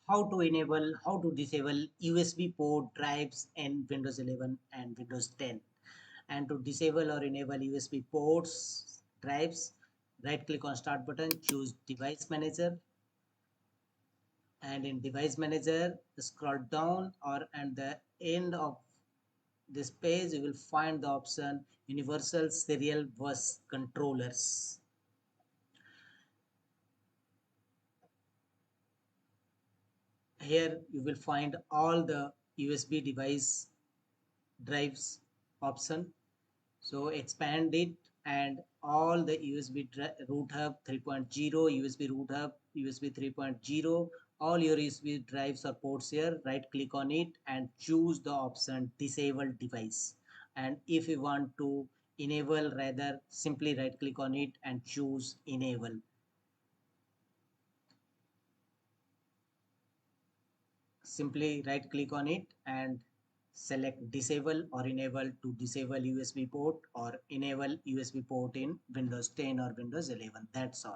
how to disable USB port drives in Windows 11 and Windows 10. And to disable or enable USB ports drives, right click on start button, choose device manager, and in device manager scroll down or at the end of this page you will find the option universal serial bus controllers. Here you will find all the USB device drives option. So expand it and all the USB root hub 3.0, USB root hub, USB 3.0, all your USB drives or ports here. Right click on it and choose the option disable device. And if you want to enable, rather simply right click on it and choose enable. Simply right click on it and select disable or enable to disable USB port or enable USB port in Windows 10 or Windows 11. That's all.